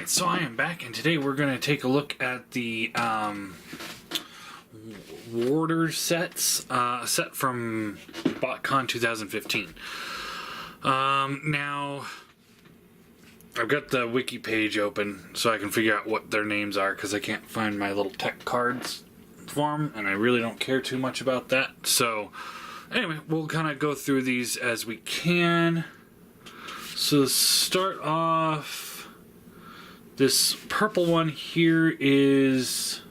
Alright, so I am back, and today we're going to take a look at the Waruders sets, set from Botcon 2015. Now, I've got the wiki page open so I can figure out what their names are, because I can't find my little tech cards for them, and I really don't care too much about that. So, anyway, we'll kind of go through these as we can. So, to start off, this purple one here is,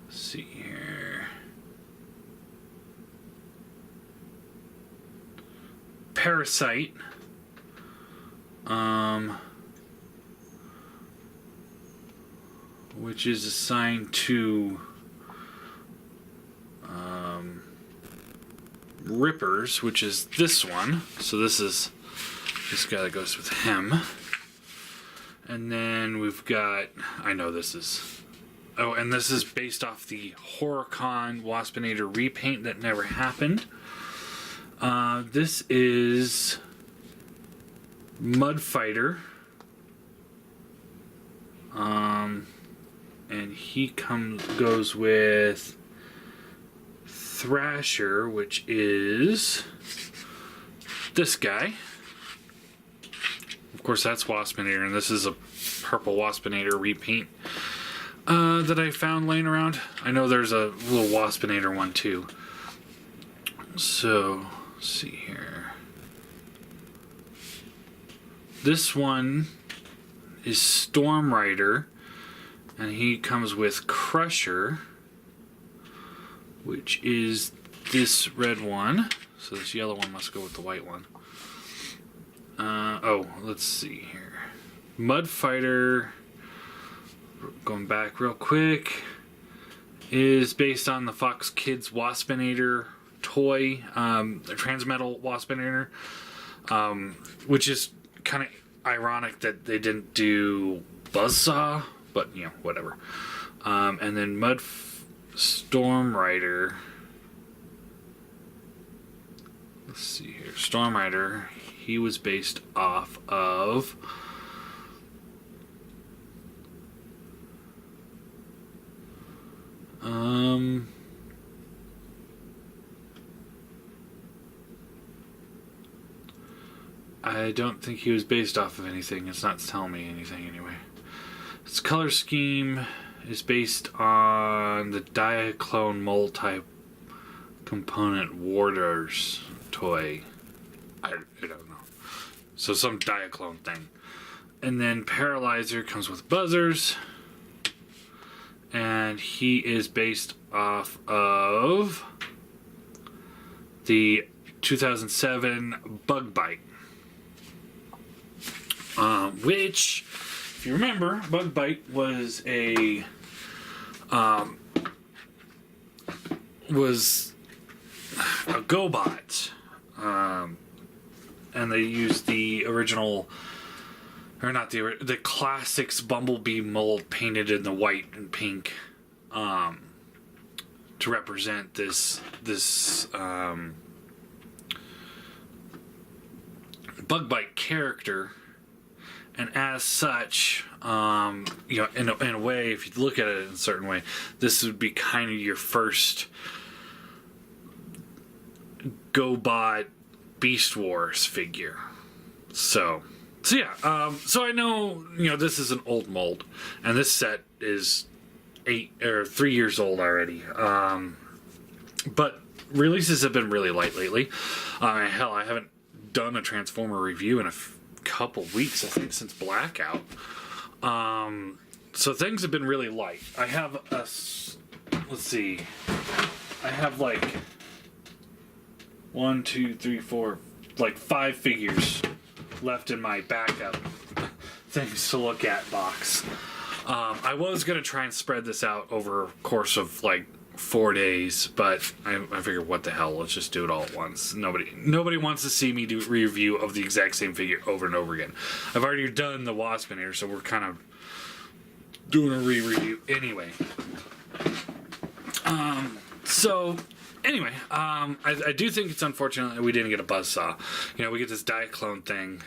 let's see here, Parasite. Which is assigned to Rippers, which is this one. So this is this guy that goes with him. And then we've got, I know this is, oh, and this is based off the HorrorCon Waspinator repaint that never happened. This is Mud Fighter. And he goes with Thrasher, which is this guy. Of course, that's Waspinator, and this is a purple Waspinator repaint that I found laying around. I know there's a little Waspinator one too. So, let's see here. This one is Storm Rider, and he comes with Crusher, which is this red one. So this yellow one must go with the white one. Oh, let's see here. Mud Fighter, going back real quick, is based on the Fox Kids Waspinator toy, the Transmetal Waspinator, which is kind of ironic that they didn't do Buzzsaw, but you know, whatever. And then Storm Rider. Let's see here. Storm Rider, he was based off of I don't think he was based off of anything. It's not telling me anything anyway. Its color scheme is based on the Diaclone multi-component Waruders toy. I don't know. So some Diaclone thing. And then Paralyzer comes with buzzers. And he is based off of the 2007 Bug Bite. Which, if you remember, Bug Bite was a GoBot, and they used the original, or not the classics Bumblebee mold painted in the white and pink, to represent this Bug Bite character. And as such, you know, in a way, if you look at it in a certain way, this would be kind of your first GoBot Beast Wars figure. So yeah. So I know, you know, this is an old mold, and this set is 3 years old already. But releases have been really light lately. Hell, I haven't done a Transformer review in a couple weeks, I think, since Blackout. So things have been really light. I have let's see, I have like 1, 2, 3, 4, like 5 figures left in my backup things to look at box. I was gonna try and spread this out over a course of like 4 days, but I figured, what the hell, let's just do it all at once. Nobody wants to see me do a review of the exact same figure over and over again. I've already done the Waspinator, so we're kind of doing a re-review anyway. So anyway, I do think it's unfortunate that we didn't get a Buzzsaw. You know, we get this Diaclone thing,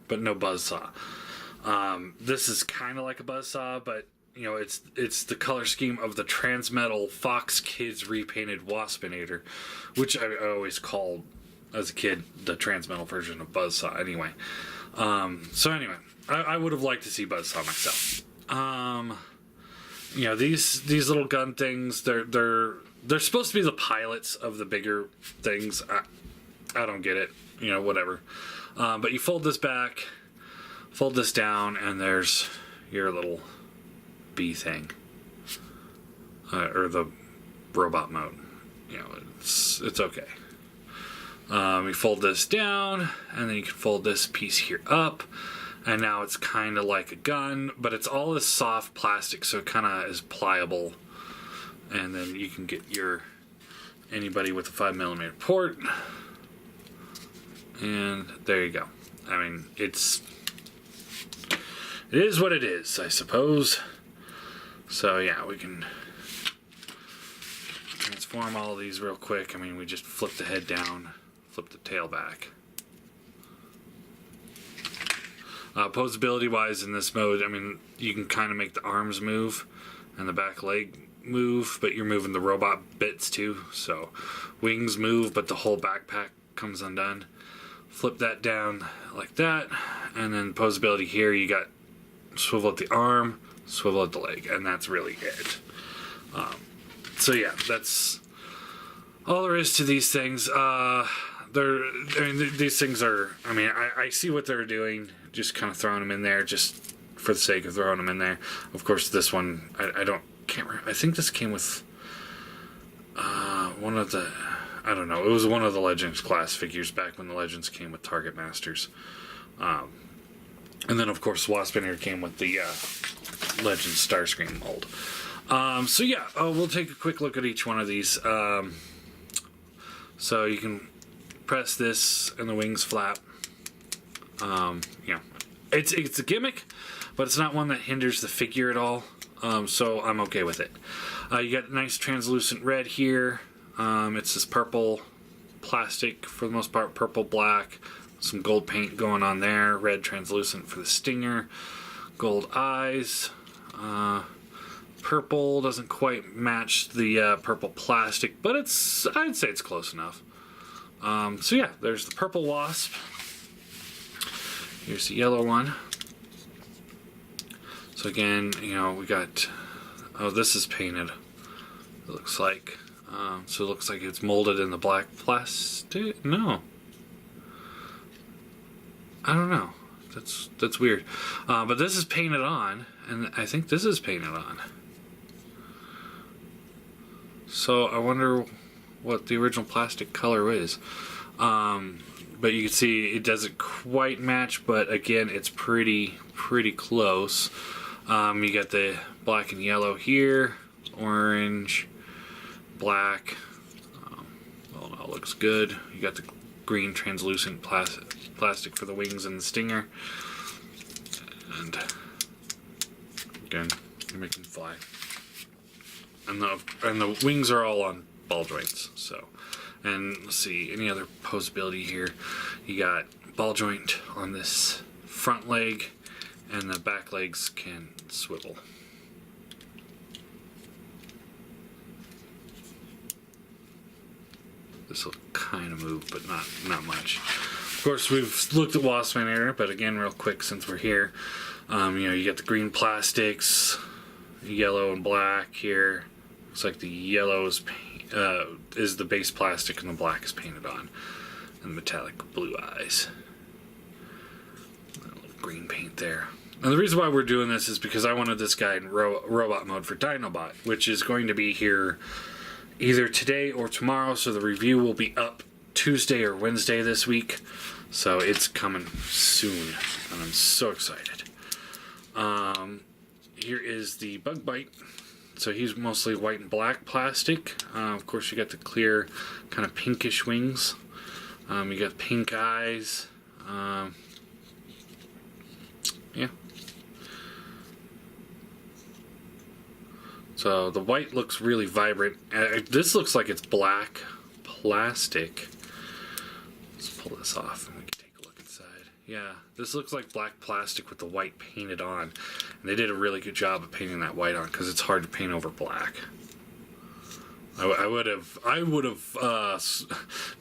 but no Buzzsaw. This is kind of like a buzzsaw, but you know, it's the color scheme of the Transmetal Fox Kids repainted Waspinator, which I always called as a kid the Transmetal version of buzzsaw. Anyway, so anyway, I would have liked to see buzzsaw myself. You know, these little gun things, they're supposed to be the pilots of the bigger things. I don't get it. You know, whatever. But you fold this back, fold this down, and there's your little bee thing, or the robot mode. You know, it's okay. You fold this down, and then you can fold this piece here up, and now it's kind of like a gun, but it's all this soft plastic, so it kind of is pliable. And then you can get your anybody with a 5mm port, and there you go. I mean, it is what it is, I suppose. So yeah, we can transform all of these real quick. I mean, we just flip the head down, flip the tail back. Posability wise in this mode, I mean, you can kind of make the arms move and the back leg move, but you're moving the robot bits too. So wings move, but the whole backpack comes undone. Flip that down like that, and then posability here, you got swivel at the arm, swivel at the leg, and that's really it. So yeah, that's all there is to these things. These things are, I mean, I see what they're doing, just kind of throwing them in there just for the sake of throwing them in there. Of course, this one, can't remember. I think this came with one of the, I don't know, it was one of the Legends class figures back when the Legends came with Target Masters. And then, of course, Waspinator came with the Legends Starscream mold. So yeah, we'll take a quick look at each one of these. So you can press this and the wings flap. Yeah, it's a gimmick, but it's not one that hinders the figure at all. So I'm okay with it. You got nice translucent red here. It's this purple plastic for the most part, purple black. Some gold paint going on there. Red translucent for the stinger. Gold eyes. Purple doesn't quite match the purple plastic, but I'd say it's close enough. So yeah, there's the purple wasp. Here's the yellow one. So again, you know, we got, oh, this is painted, it looks like. So it looks like it's molded in the black plastic. No. I don't know. That's weird. But this is painted on, and I think this is painted on. So I wonder what the original plastic color is. But you can see it doesn't quite match, but again, it's pretty close. You got the black and yellow here, orange, black. Well, no, it looks good. You got the green translucent plastic for the wings and the stinger. And again, you make them fly. And the wings are all on ball joints. So, and let's see, any other posability here? You got ball joint on this front leg, and the back legs can swivel. This will kind of move, but not much. Of course, we've looked at Waspinator, but again, real quick, since we're here, you know, you got the green plastics, yellow and black here. Looks like the yellow is the base plastic, and the black is painted on, and metallic blue eyes. A little green paint there. And the reason why we're doing this is because I wanted this guy in robot mode for Dinobot, which is going to be here either today or tomorrow, so the review will be up Tuesday or Wednesday this week. So it's coming soon, and I'm so excited. Here is the Bug Bite. So he's mostly white and black plastic. Of course, you got the clear kind of pinkish wings. You got pink eyes. Yeah. So the white looks really vibrant. This looks like it's black plastic. Let's pull this off and we can take a look inside. Yeah, this looks like black plastic with the white painted on. And they did a really good job of painting that white on because it's hard to paint over black. I would have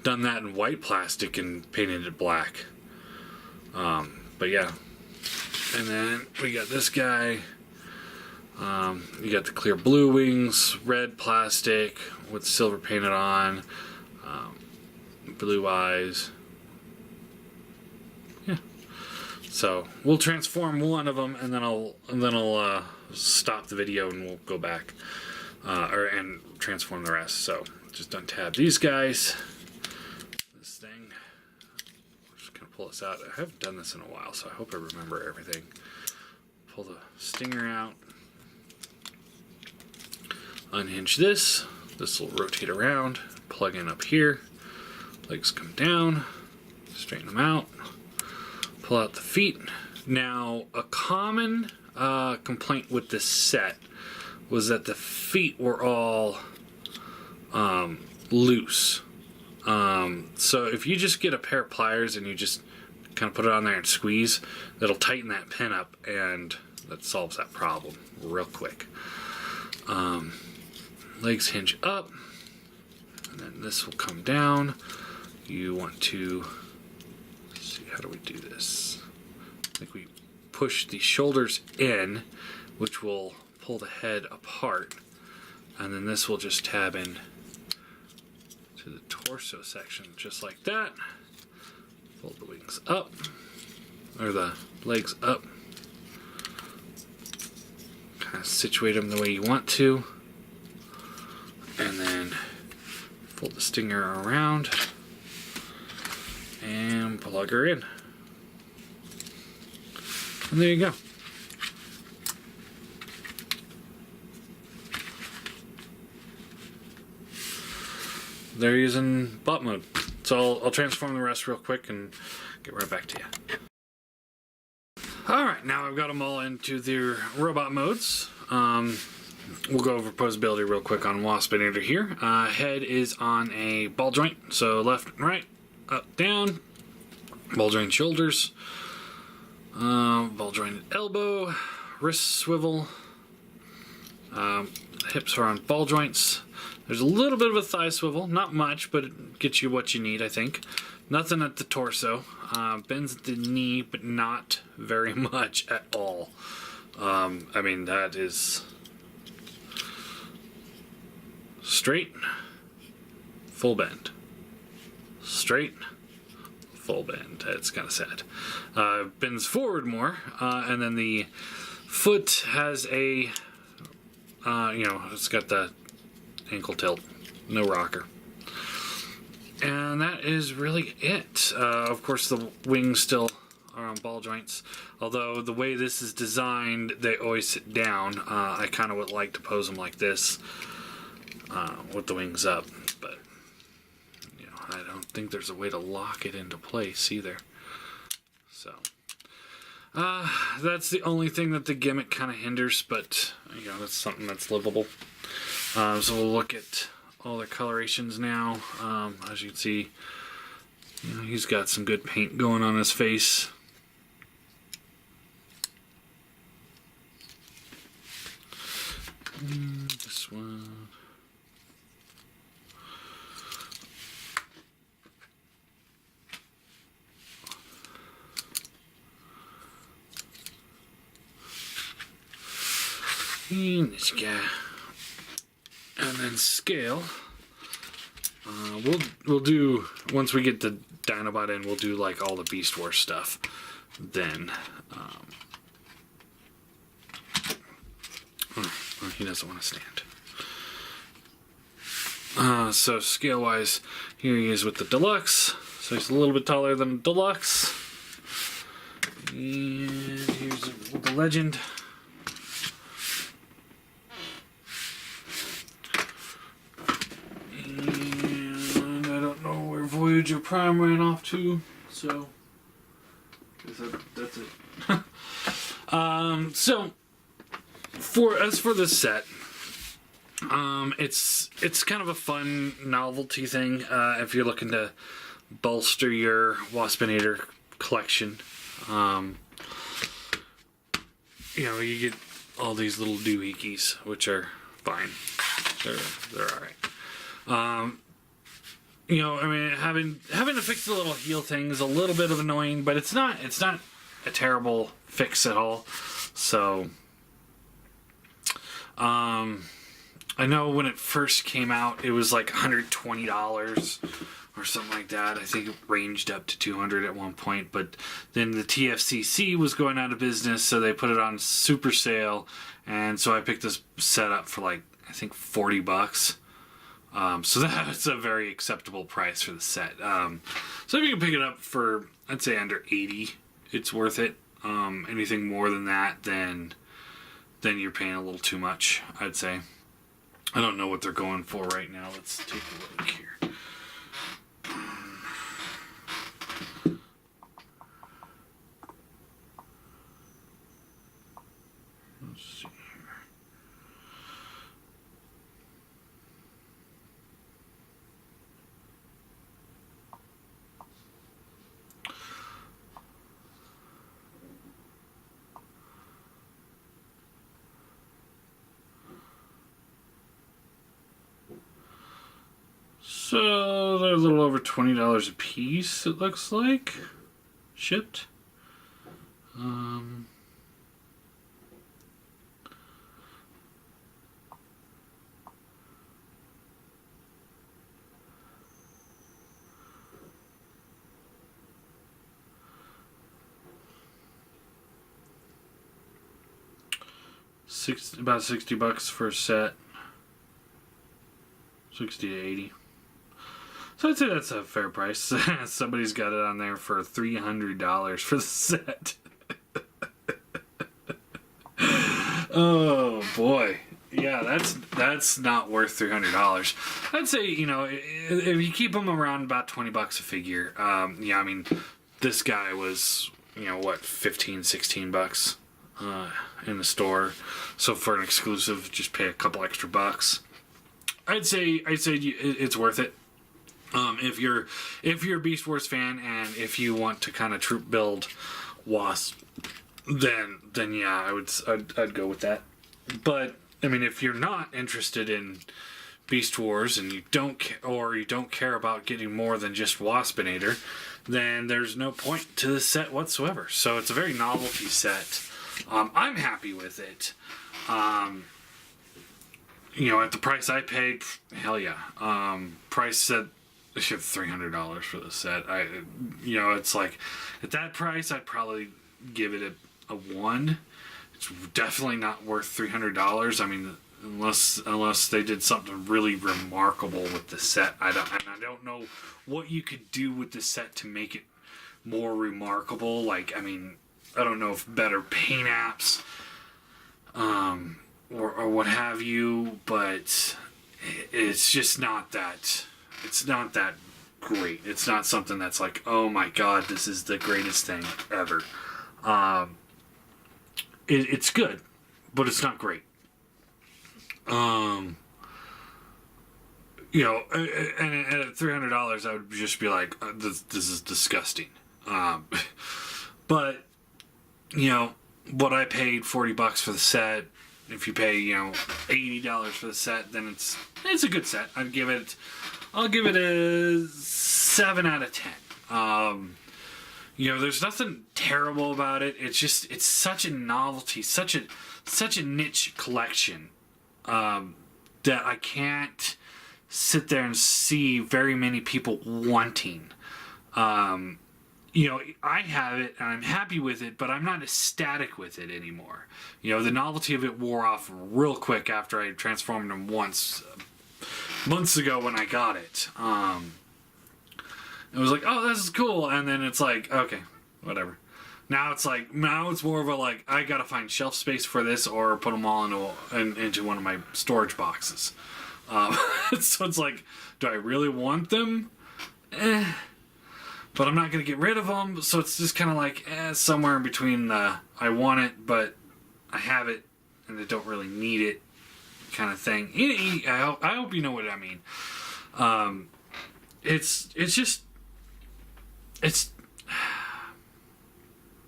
done that in white plastic and painted it black. But yeah. And then we got this guy. You got the clear blue wings, red plastic with silver painted on, blue eyes. Yeah. So we'll transform one of them, and then I'll stop the video and we'll go back and transform the rest. So just untab these guys. This thing. I'm just gonna pull this out. I haven't done this in a while, so I hope I remember everything. Pull the stinger out. Unhinge this. This will rotate around. Plug in up here. Legs come down. Straighten them out. Pull out the feet. Now, a common complaint with this set was that the feet were all loose. So if you just get a pair of pliers and you just kind of put it on there and squeeze, that'll tighten that pin up, and that solves that problem real quick. Legs hinge up, and then this will come down. You want to, let's see, how do we do this? I think we push the shoulders in, which will pull the head apart, and then this will just tab in to the torso section, just like that. Fold the wings up, or the legs up. Kind of situate them the way you want to. And then fold the stinger around and plug her in. And there you go. They're using bot mode. So I'll transform the rest real quick and get right back to you. Alright, now I've got them all into their robot modes. We'll go over posability real quick on Waspinator here. Head is on a ball joint, so left and right, up, down. Ball joint shoulders. Ball jointed elbow. Wrist swivel. Hips are on ball joints. There's a little bit of a thigh swivel, not much, but it gets you what you need, I think. Nothing at the torso. Bends at the knee, but not very much at all. I mean, that is straight, full bend. Straight, full bend. It's kind of sad. Bends forward more, and then the foot has a, it's got the ankle tilt, no rocker. And that is really it. Of course, the wings still are on ball joints, although the way this is designed, they always sit down. I kind of would like to pose them like this, with the wings up, but I don't think there's a way to lock it into place either. So that's the only thing that the gimmick kind of hinders, but that's something that's livable. So we'll look at all the colorations now. As you can see, he's got some good paint going on his face. This one. And this guy. And then scale. We'll do, once we get the Dinobot in, we'll do like all the Beast Wars stuff. Then he doesn't want to stand. So scale wise, here he is with the Deluxe. So he's a little bit taller than Deluxe. And here's the Legend. And I don't know where Voyager Prime ran off to, so that's it. So as for this set, it's kind of a fun novelty thing if you're looking to bolster your Waspinator collection. You get all these little doohickeys, which are fine. They're all right. Having to fix the little heel thing is a little bit of annoying, but it's not a terrible fix at all. So, I know when it first came out, it was like $120 or something like that. I think it ranged up to $200 at one point, but then the TFCC was going out of business, so they put it on super sale, and so I picked this set up for like, I think $40. So that's a very acceptable price for the set. So if you can pick it up for, I'd say under $80, it's worth it. Anything more than that, then you're paying a little too much, I'd say. I don't know what they're going for right now. Let's take a look here. Let's see here. So they're a little over $20 a piece, it looks like, shipped. About $60 for a set. 60 to 80. So I'd say that's a fair price. Somebody's got it on there for $300 for the set. Oh boy, yeah, that's not worth $300. I'd say if you keep them around about $20 a figure. This guy was what, $15-$16 in the store. So for an exclusive, just pay a couple extra bucks. I'd say it's worth it. If you're a Beast Wars fan and if you want to kind of troop build Wasp, then yeah, I'd go with that. But if you're not interested in Beast Wars and you don't care about getting more than just Waspinator, then there's no point to this set whatsoever. So it's a very novelty set. I'm happy with it. At the price I paid, hell yeah. Price said $300 for the set. It's like at that price, I'd probably give it a 1. It's definitely not worth $300. Unless they did something really remarkable with the set. I don't know what you could do with the set to make it more remarkable. I don't know if better paint apps, or what have you, but it's just not that. It's not that great. It's not something that's like, oh my god, this is the greatest thing ever. It's good, but it's not great. And at $300, I would just be like, this is disgusting. But what I paid $40 for the set. If you pay $80 for the set, then it's a good set. I'll give it a 7 out of 10. There's nothing terrible about it. It's such a novelty, such a niche collection, that I can't sit there and see very many people wanting. I have it and I'm happy with it, but I'm not ecstatic with it anymore. The novelty of it wore off real quick after I transformed him once, months ago when I got it. It was like, oh, this is cool, and then it's like, okay, whatever. Now it's more of a like, I gotta find shelf space for this or put them all into one of my storage boxes. So it's like, do I really want them? But I'm not going to get rid of them, so it's just kind of like somewhere in between the I want it, but I have it, and I don't really need it kind of thing. I hope you know what I mean.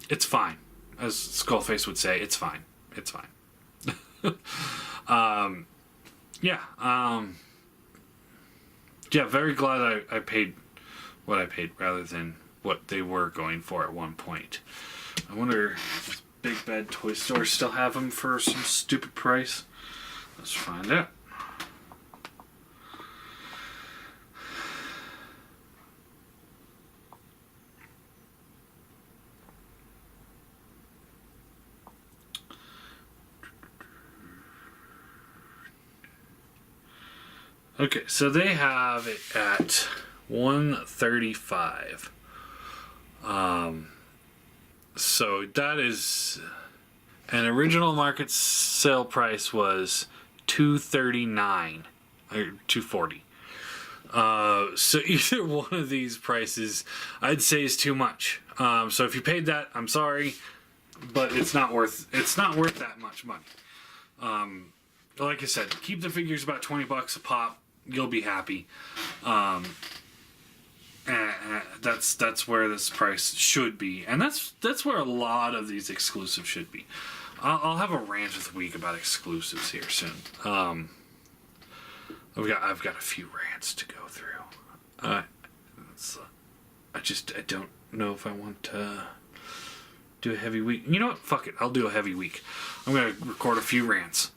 it's fine. As Skullface would say, it's fine. It's fine. Yeah. Yeah, very glad I paid what I paid rather than what they were going for at one point. I wonder if Big Bad Toy Store still have them for some stupid price. Let's find out. Okay, so they have it at $135. So that is an original market sale price was $239 or $240. So either one of these prices, I'd say, is too much. So if you paid that, I'm sorry, but it's not worth that much money. Like I said, keep the figures about $20 a pop. You'll be happy. That's where this price should be, and that's where a lot of these exclusives should be. I'll have a rant of the week about exclusives here soon. I've got a few rants to go through. I don't know if I want to do a heavy week. You know what? Fuck it. I'll do a heavy week. I'm gonna record a few rants.